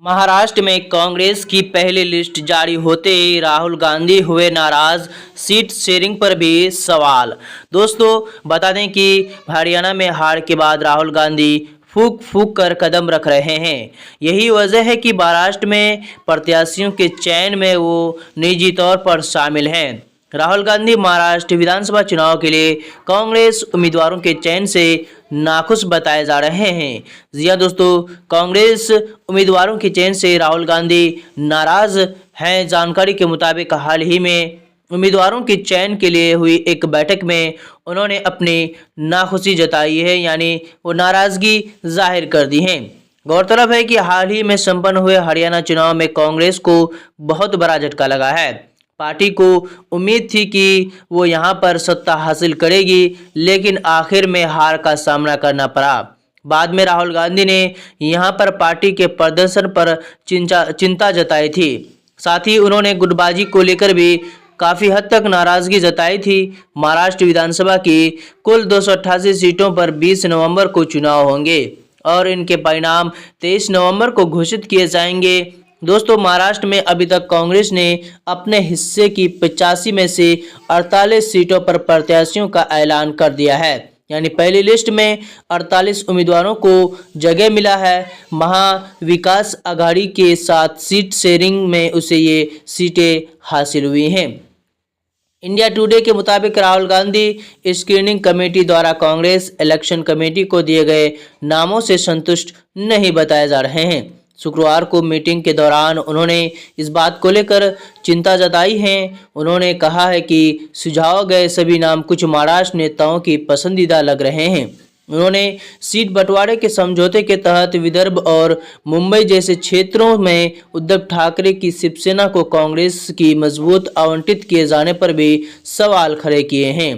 महाराष्ट्र में कांग्रेस की पहली लिस्ट जारी होते ही राहुल गांधी हुए नाराज, सीट शेयरिंग पर भी सवाल। दोस्तों बता दें कि हरियाणा में हार के बाद राहुल गांधी फूंक फूंक कर कदम रख रहे हैं। यही वजह है कि महाराष्ट्र में प्रत्याशियों के चयन में वो निजी तौर पर शामिल हैं। राहुल गांधी महाराष्ट्र विधानसभा चुनाव के लिए कांग्रेस उम्मीदवारों के चयन से नाखुश बताए जा रहे हैं। जी हाँ दोस्तों, कांग्रेस उम्मीदवारों के चयन से राहुल गांधी नाराज हैं। जानकारी के मुताबिक हाल ही में उम्मीदवारों के चयन के लिए हुई एक बैठक में उन्होंने अपनी नाखुशी जताई है, यानी वो नाराजगी जाहिर कर दी है। गौरतलब है कि हाल ही में संपन्न हुए हरियाणा चुनाव में कांग्रेस को बहुत बड़ा झटका लगा है। पार्टी को उम्मीद थी कि वो यहां पर सत्ता हासिल करेगी, लेकिन आखिर में हार का सामना करना पड़ा। बाद में राहुल गांधी ने यहां पर पार्टी के प्रदर्शन पर चिंता जताई थी। साथ ही उन्होंने गुटबाजी को लेकर भी काफ़ी हद तक नाराजगी जताई थी। महाराष्ट्र विधानसभा की कुल 288 सीटों पर 20 नवंबर को चुनाव होंगे और इनके परिणाम 23 नवंबर को घोषित किए जाएंगे। दोस्तों महाराष्ट्र में अभी तक कांग्रेस ने अपने हिस्से की 85 में से 48 सीटों पर प्रत्याशियों का ऐलान कर दिया है, यानी पहली लिस्ट में 48 उम्मीदवारों को जगह मिला है। महाविकास आघाड़ी के साथ सीट शेयरिंग में उसे ये सीटें हासिल हुई हैं। इंडिया टुडे के मुताबिक राहुल गांधी स्क्रीनिंग कमेटी द्वारा कांग्रेस इलेक्शन कमेटी को दिए गए नामों से संतुष्ट नहीं बताए जा रहे हैं। शुक्रवार को मीटिंग के दौरान उन्होंने इस बात को लेकर चिंता जताई है। उन्होंने कहा है कि सुझाव गए सभी नाम कुछ महाराष्ट्र नेताओं की पसंदीदा लग रहे हैं। उन्होंने सीट बंटवारे के समझौते के तहत विदर्भ और मुंबई जैसे क्षेत्रों में उद्धव ठाकरे की शिवसेना को कांग्रेस की मजबूत आवंटित किए जाने पर भी सवाल खड़े किए हैं।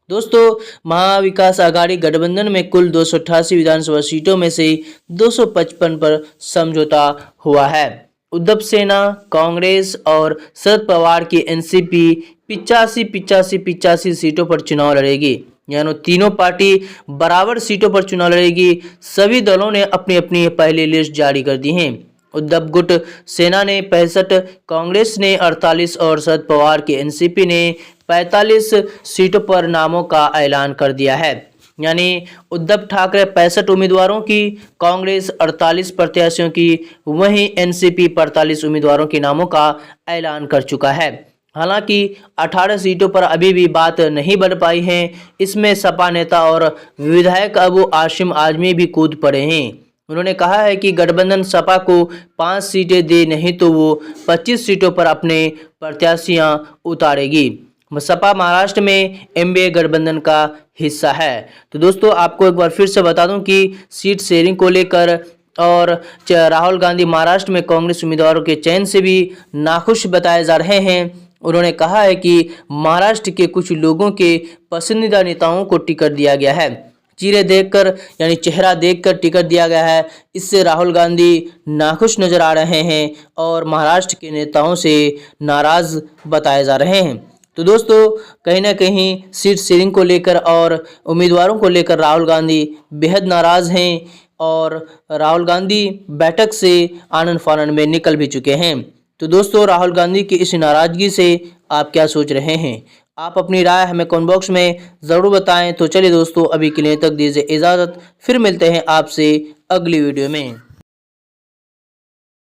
दोस्तों महाविकास आघाड़ी गठबंधन में कुल 288 विधानसभा सीटों में से 255 पर समझौता हुआ है। उद्धव सेना, कांग्रेस और शरद पवार की एनसीपी 85 सीटों पर चुनाव लड़ेगी, यानी तीनों पार्टी बराबर सीटों पर चुनाव लड़ेगी। सभी दलों ने अपनी अपनी पहली लिस्ट जारी कर दी है। उद्धव गुट सेना ने 65, कांग्रेस ने 48 और शरद पवार की एनसीपी ने 45 सीटों पर नामों का ऐलान कर दिया है। यानी उद्धव ठाकरे 65 उम्मीदवारों की, कांग्रेस 48 प्रत्याशियों की, वहीं एनसीपी 45 उम्मीदवारों के नामों का ऐलान कर चुका है। हालांकि 18 सीटों पर अभी भी बात नहीं बढ़ पाई है। इसमें सपा नेता और विधायक अबू आसिम आजमी भी कूद पड़े हैं। उन्होंने कहा है कि गठबंधन सपा को 5 सीटें दे, नहीं तो वो 25 सीटों पर अपने प्रत्याशियां उतारेगी। सपा महाराष्ट्र में एमबीए गठबंधन का हिस्सा है। तो दोस्तों आपको एक बार फिर से बता दूं कि सीट शेयरिंग को लेकर और राहुल गांधी महाराष्ट्र में कांग्रेस उम्मीदवारों के चयन से भी नाखुश बताए जा रहे हैं। उन्होंने कहा है कि महाराष्ट्र के कुछ लोगों के पसंदीदा नेताओं को टिकट दिया गया है, चेहरे देखकर यानी चेहरा देखकर टिकट दिया गया है। इससे राहुल गांधी नाखुश नजर आ रहे हैं और महाराष्ट्र के नेताओं से नाराज बताए जा रहे हैं। तो दोस्तों कहीं ना कहीं सीट शेयरिंग को लेकर और उम्मीदवारों को लेकर राहुल गांधी बेहद नाराज हैं और राहुल गांधी बैठक से आनन फानन में निकल भी चुके हैं। तो दोस्तों राहुल गांधी की इस नाराजगी से आप क्या सोच रहे हैं? आप अपनी राय हमें कमेंट बॉक्स में ज़रूर बताएं। तो चलिए दोस्तों अभी के लिए तक दीजिए इजाज़त, फिर मिलते हैं आपसे अगली वीडियो में।